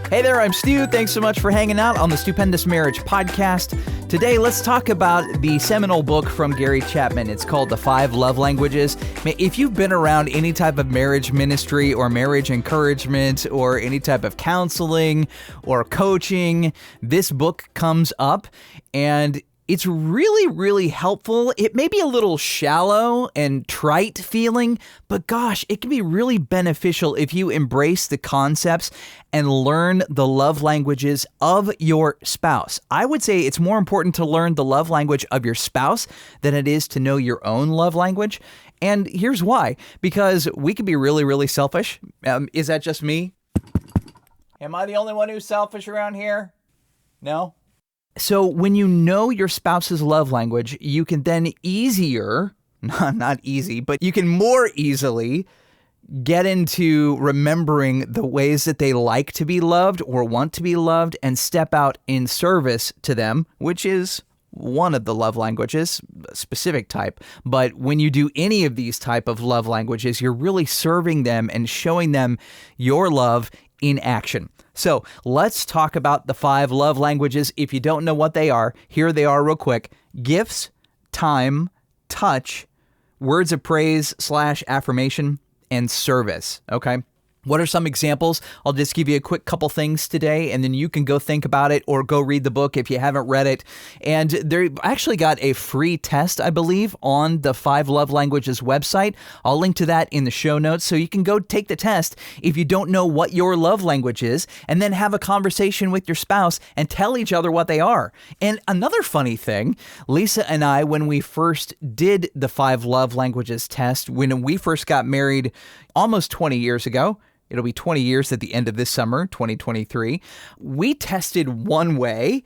Hey there, I'm Stu. Thanks so much for hanging out on the Stupendous Marriage Podcast. Today, let's talk about the seminal book from Gary Chapman. It's called The 5 Love Languages. If you've been around any type of marriage ministry or marriage encouragement or any type of counseling or coaching, this book comes up and it's really, really helpful. It may be a little shallow and trite feeling, but gosh, it can be really beneficial if you embrace the concepts and learn the love languages of your spouse. I would say it's more important to learn the love language of your spouse than it is to know your own love language. And here's why. Because we can be really, really selfish. Is that just me? Am I the only one who's selfish around here? No? So when you know your spouse's love language, you can then not easy, but you can more easily get into remembering the ways that they like to be loved or want to be loved and step out in service to them, which is one of the love languages, a specific type. But when you do any of these type of love languages, you're really serving them and showing them your love in action. So let's talk about the 5 love languages. If you don't know what they are, here they are real quick. Gifts, time, touch, words of praise / affirmation, and service. Okay. What are some examples? I'll just give you a quick couple things today, and then you can go think about it or go read the book if you haven't read it. And they actually got a free test, I believe, on the 5 Love Languages website. I'll link to that in the show notes, so you can go take the test if you don't know what your love language is, and then have a conversation with your spouse and tell each other what they are. And another funny thing, Lisa and I, when we first did the 5 Love Languages test, when we first got married almost 20 years ago, it'll be 20 years at the end of this summer, 2023. We tested one way,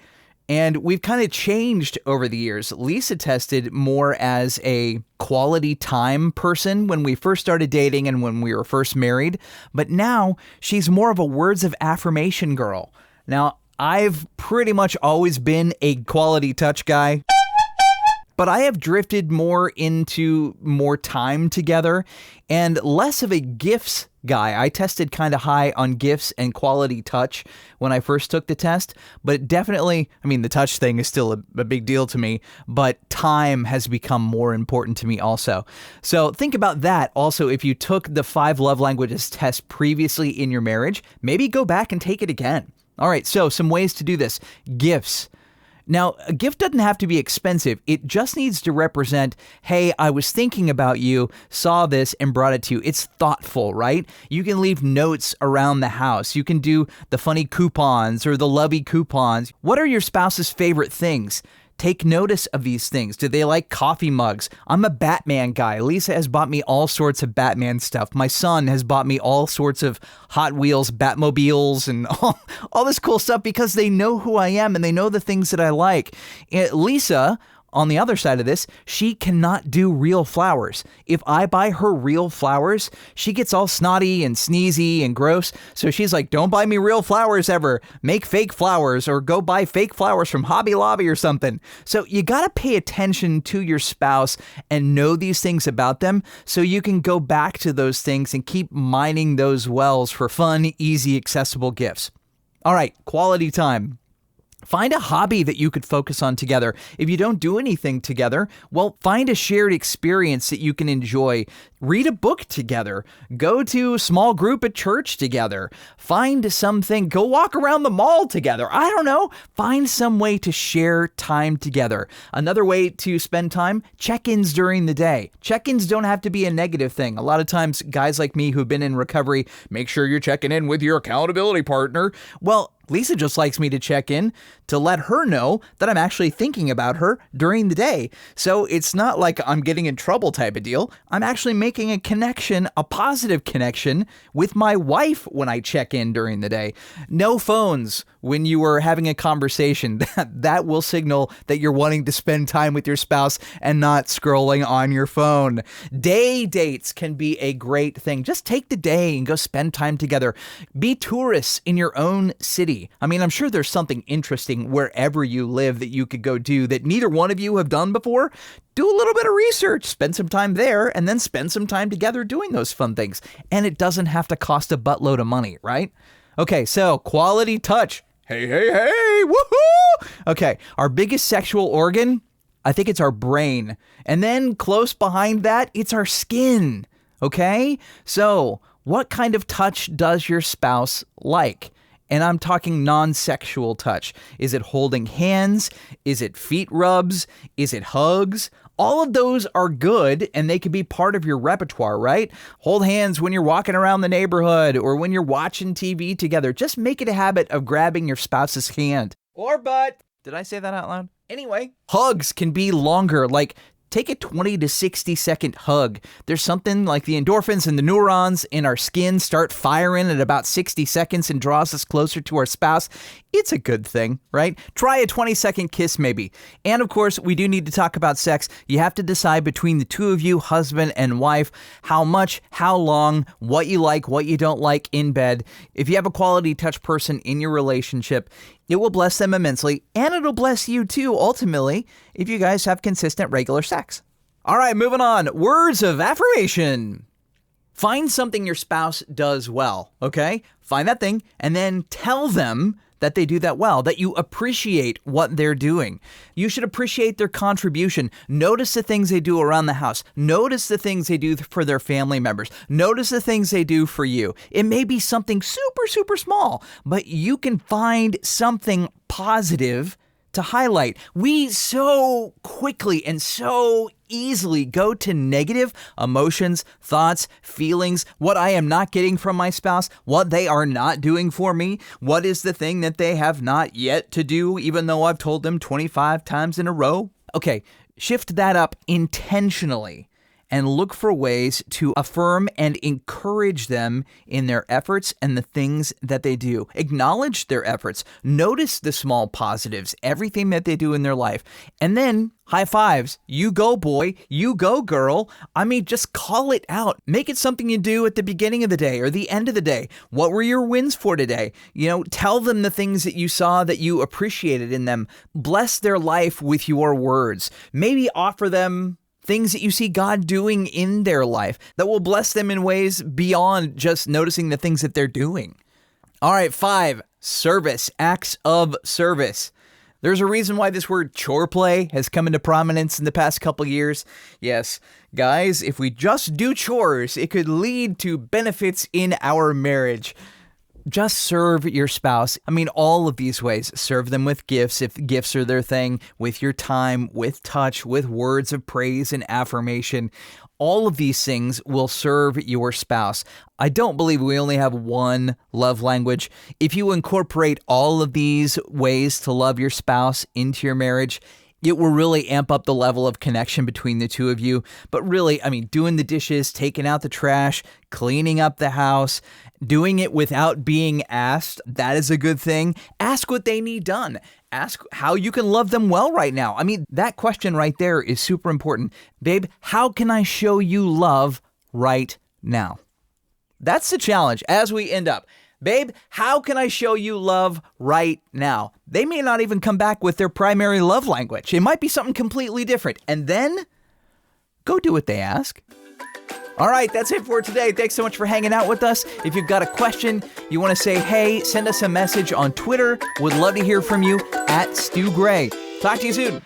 and we've kind of changed over the years. Lisa tested more as a quality time person when we first started dating and when we were first married, but now she's more of a words of affirmation girl. Now, I've pretty much always been a quality touch guy, but I have drifted more into more time together and less of a gifts guy. I tested kind of high on gifts and quality touch when I first took the test, but definitely, the touch thing is still a big deal to me, but time has become more important to me also. So think about that. Also, if you took the 5 love languages test previously in your marriage, maybe go back and take it again. All right, so some ways to do this. Gifts. Now, a gift doesn't have to be expensive. It just needs to represent, hey, I was thinking about you, saw this, and brought it to you. It's thoughtful, right? You can leave notes around the house. You can do the funny coupons or the lovey coupons. What are your spouse's favorite things? Take notice of these things. Do they like coffee mugs? I'm a Batman guy. Lisa has bought me all sorts of Batman stuff. My son has bought me all sorts of Hot Wheels Batmobiles and all this cool stuff because they know who I am and they know the things that I like. Lisa, on the other side of this, she cannot do real flowers. If I buy her real flowers, she gets all snotty and sneezy and gross. So she's like, don't buy me real flowers ever. Make fake flowers or go buy fake flowers from Hobby Lobby or something. So you got to pay attention to your spouse and know these things about them so you can go back to those things and keep mining those wells for fun, easy, accessible gifts. All right, quality time. Find a hobby that you could focus on together. If you don't do anything together, well, find a shared experience that you can enjoy. Read a book together. Go to a small group at church together. Find something. Go walk around the mall together. I don't know. Find some way to share time together. Another way to spend time, check-ins during the day. Check-ins don't have to be a negative thing. A lot of times, guys like me who've been in recovery, make sure you're checking in with your accountability partner. Well, Lisa just likes me to check in to let her know that I'm actually thinking about her during the day. So it's not like I'm getting in trouble type of deal. I'm actually making a connection, a positive connection with my wife when I check in during the day. No phones when you are having a conversation. That will signal that you're wanting to spend time with your spouse and not scrolling on your phone. Day dates can be a great thing. Just take the day and go spend time together. Be tourists in your own city. I'm sure there's something interesting wherever you live that you could go do that neither one of you have done before. Do a little bit of research, spend some time there, and then spend some time together doing those fun things. And it doesn't have to cost a buttload of money, right? Okay, so quality touch. Hey, hey, hey, woohoo! Okay, our biggest sexual organ, I think it's our brain. And then close behind that, it's our skin. Okay? So, what kind of touch does your spouse like? And I'm talking non-sexual touch. Is it holding hands? Is it feet rubs? Is it hugs? All of those are good, and they can be part of your repertoire, right? Hold hands when you're walking around the neighborhood or when you're watching TV together. Just make it a habit of grabbing your spouse's hand. Or butt. Did I say that out loud? Anyway, hugs can be longer, like take a 20 to 60 second hug. There's something like the endorphins and the neurons in our skin start firing at about 60 seconds and draws us closer to our spouse. It's a good thing, right? Try a 20-second kiss maybe. And of course, we do need to talk about sex. You have to decide between the two of you, husband and wife, how much, how long, what you like, what you don't like in bed. If you have a quality touch person in your relationship, it will bless them immensely, and it'll bless you too, ultimately, if you guys have consistent, regular sex. All right, moving on. Words of affirmation. Find something your spouse does well, okay? Find that thing, and then tell them that they do that well, that you appreciate what they're doing. You should appreciate their contribution. Notice the things they do around the house. Notice the things they do for their family members. Notice the things they do for you. It may be something super, super small, but you can find something positive to highlight. We so quickly and so easily go to negative emotions, thoughts, feelings, what I am not getting from my spouse, what they are not doing for me, what is the thing that they have not yet to do, even though I've told them 25 times in a row. Okay, shift that up intentionally and look for ways to affirm and encourage them in their efforts and the things that they do. Acknowledge their efforts. Notice the small positives, everything that they do in their life. And then high fives. You go, boy. You go, girl. I mean, just call it out. Make it something you do at the beginning of the day or the end of the day. What were your wins for today? Tell them the things that you saw that you appreciated in them. Bless their life with your words. Maybe offer them things that you see God doing in their life that will bless them in ways beyond just noticing the things that they're doing. All right, 5, service, acts of service. There's a reason why this word chore play has come into prominence in the past couple years. Yes, guys, if we just do chores, it could lead to benefits in our marriage. Just serve your spouse. I mean, all of these ways. Serve them with gifts, if gifts are their thing, with your time, with touch, with words of praise and affirmation. All of these things will serve your spouse. I don't believe we only have one love language. If you incorporate all of these ways to love your spouse into your marriage, it will really amp up the level of connection between the two of you. But really, I mean, doing the dishes, taking out the trash, cleaning up the house, doing it without being asked, that is a good thing. Ask what they need done. Ask how you can love them well right now. I mean, that question right there is super important. Babe, how can I show you love right now? That's the challenge as we end up. Babe, how can I show you love right now? They may not even come back with their primary love language. It might be something completely different. And then go do what they ask. All right, that's it for today. Thanks so much for hanging out with us. If you've got a question, you want to say, hey, send us a message on Twitter. Would love to hear from you at Stu Gray. Talk to you soon.